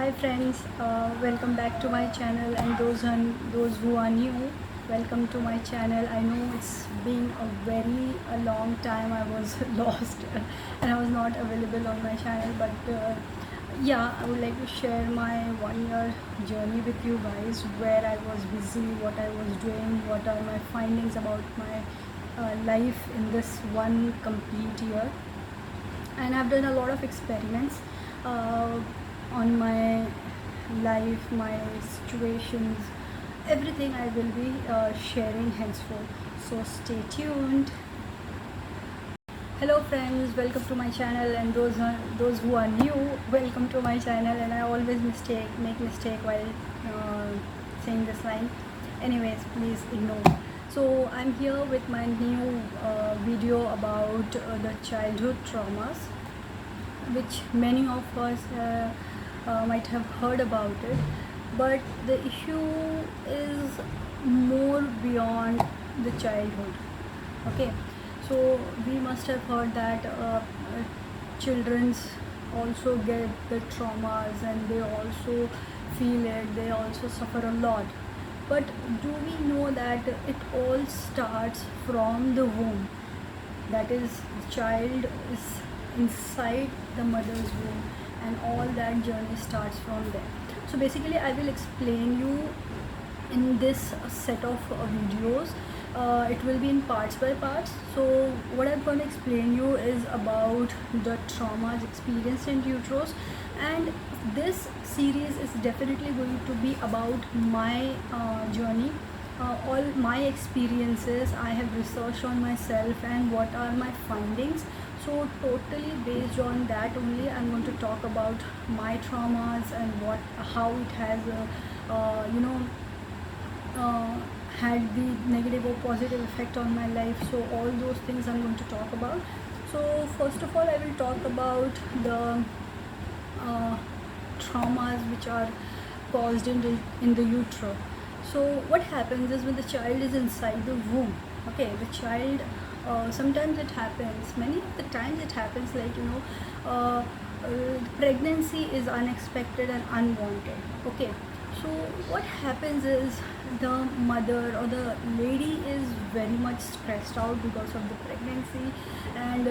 Hi friends, welcome back to my channel, and those who are new, welcome to my channel. I know it's been a long time I was lost and I was not available on my channel, but yeah, I would like to share my 1 year journey with you guys, where I was busy, what I was doing, what are my findings about my life in this one complete year. And I've done a lot of experiments uh, on my life, my situations, everything I will be sharing henceforth. So stay tuned. Hello friends, welcome to my channel, and those who are new, welcome to my channel. And I always make mistake while uh, saying this line. Anyways, please ignore. So I'm here with my new video about the childhood traumas, which many of us might have heard about it, but the issue is more beyond the childhood. Okay, so we must have heard that children's also get the traumas, and they also feel it, they also suffer a lot. But do we know that it all starts from the womb? That is, the child is inside the mother's womb, and all that journey starts from there. So basically I will explain you in this set of videos. It will be in parts by parts. So what I'm going to explain you is about the traumas experienced in utero, and this series is definitely going to be about my journey, all my experiences. I have researched on myself and what are my findings. So totally based on that only, I'm going to talk about my traumas and how it has you know uh, had the negative or positive effect on my life. So all those things I'm going to talk about. So first of all, I will talk about the uh, traumas which are caused in the utero. So what happens is, when the child is inside the womb, okay, the child, sometimes it happens, many of the times it happens, like pregnancy is unexpected and unwanted. Okay, so what happens is, the mother or the lady is very much stressed out because of the pregnancy, and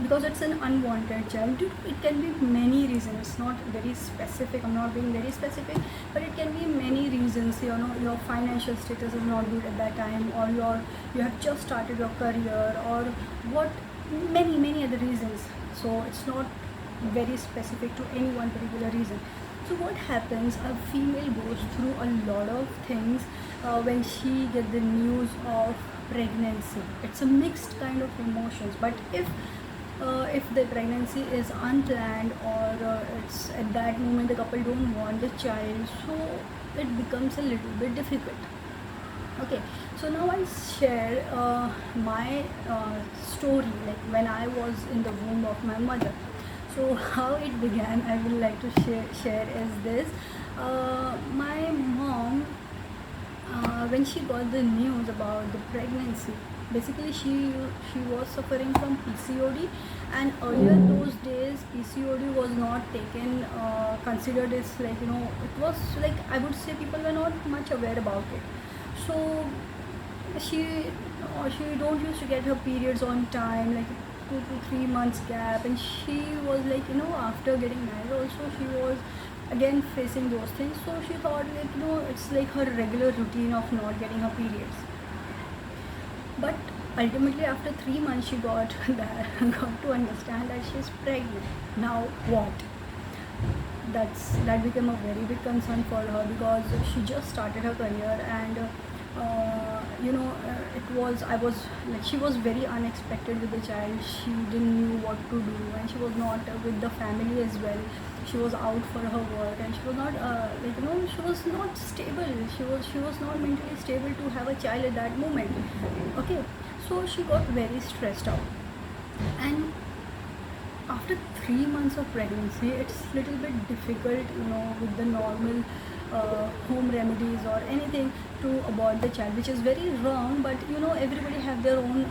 because it's an unwanted child. It can be many reasons, it's not very specific, I'm not being very specific, but it can be many reasons. Your financial status is not good at that time, or you have just started your career, or what, many other reasons. So it's not very specific to any one particular reason. So what happens, a female goes through a lot of things when she gets the news of pregnancy. It's a mixed kind of emotions. But if the pregnancy is unplanned, or it's at that moment the couple don't want the child, so it becomes a little bit difficult. Okay, so now I'll share my story, like when I was in the womb of my mother. So how it began, I would like to share is this. My mom, when she got the news about the pregnancy, basically she was suffering from PCOD. And earlier those days, PCOD was not taken considered as, like, it was like, I would say, people were not much aware about it. So she she don't used to get her periods on time, like 2 to 3 months gap. And she was like, after getting married also, she was again facing those things. So she thought, like, it's like her regular routine of not getting her periods. But ultimately after 3 months, she got got to understand that she's pregnant. Now what? That became a very big concern for her, because she just started her career. And it was, I was like, she was very unexpected with the child. She didn't knew what to do, and she was not with the family as well. She was out for her work, and she was not she was not stable. She was not mentally stable to have a child at that moment. Okay, so she got very stressed out. And after 3 months of pregnancy, it's little bit difficult, with the normal home remedies or anything, to abort the child, which is very wrong. But everybody have their own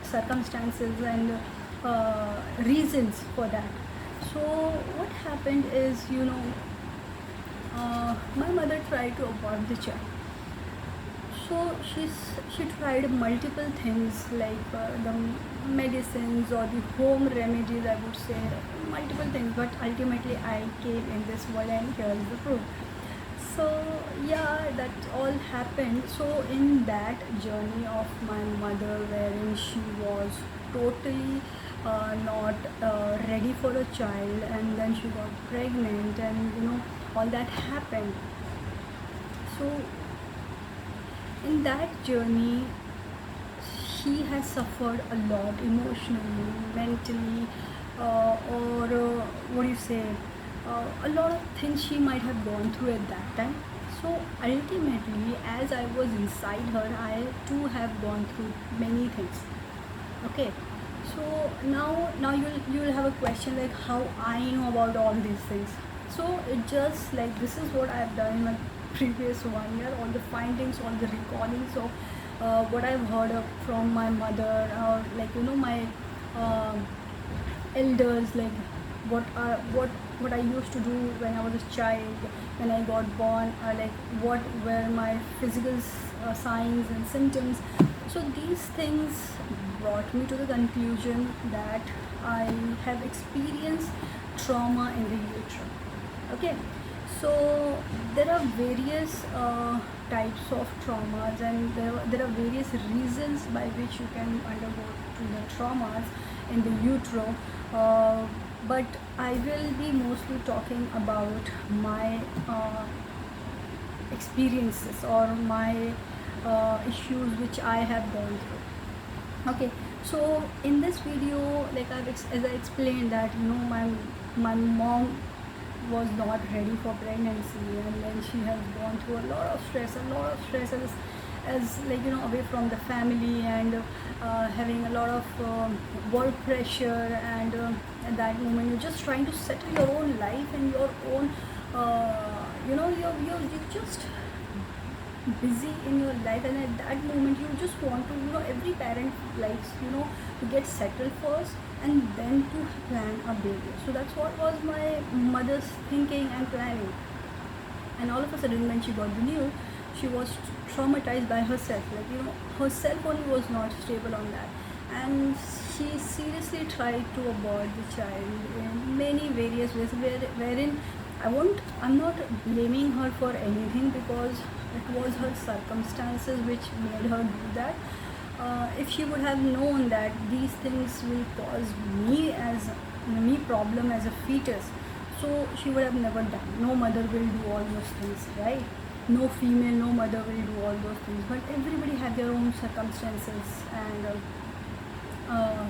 circumstances and reasons for that. So So what happened is, my mother tried to abort the child. So she tried multiple things, like the medicines or the home remedies, I would say, multiple things, but ultimately I came in this world, and here's the proof. So yeah, that all happened. So in that journey of my mother, wherein she was totally not ready for a child, and then she got pregnant, and all that happened. So in that journey, she has suffered a lot emotionally, mentally, or what do you say, a lot of things she might have gone through at that time. So ultimately, as I was inside her, I too have gone through many things. Okay, so now you'll have a question like how I know about all these things. So it just like this is what I've done in my previous 1 year, all the findings, all the recordings of what I've heard of from my mother, or like my uh, elders, like what I used to do when I was a child, when I got born, like what were my physical signs and symptoms. So these things brought me to the conclusion that I have experienced trauma in the utero. Okay, so there are various types of traumas, and there are various reasons by which you can undergo to the traumas in the utero. But I will be mostly talking about my experiences, or my issues which I have gone through. Okay, so in this video, like as I explained that my mom was not ready for pregnancy, and then she has gone through a lot of stress, as like away from the family, and having a lot of work pressure, and at that moment you're just trying to settle your own life and your own you're just busy in your life, and at that moment you just want to, every parent likes to get settled first and then to plan a baby. So that's what was my mother's thinking and planning. And all of a sudden, when she got the news, she was traumatized by herself, like herself only was not stable on that, and she seriously tried to abort the child in many various ways, wherein I'm not blaming her for anything, because it was her circumstances which made her do that. If she would have known that these things will cause me problem as a fetus, so she would have never done. No mother will do all those things, right? No female, no mother will do all those things, but everybody had their own circumstances, and uh,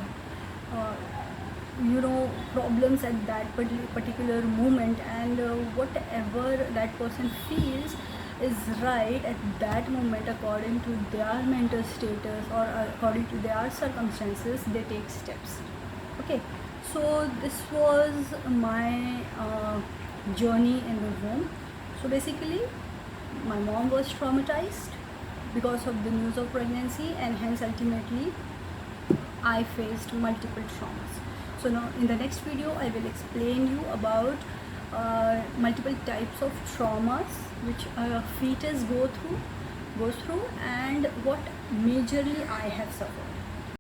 problems at that particular moment, and whatever that person feels is right at that moment according to their mental status, or according to their circumstances, they take steps. Okay, so this was my journey in the womb. So basically, my mom was traumatized because of the news of pregnancy, and hence ultimately I faced multiple traumas. So now in the next video I will explain you about multiple types of traumas which a fetus goes through, and what majorly I have suffered.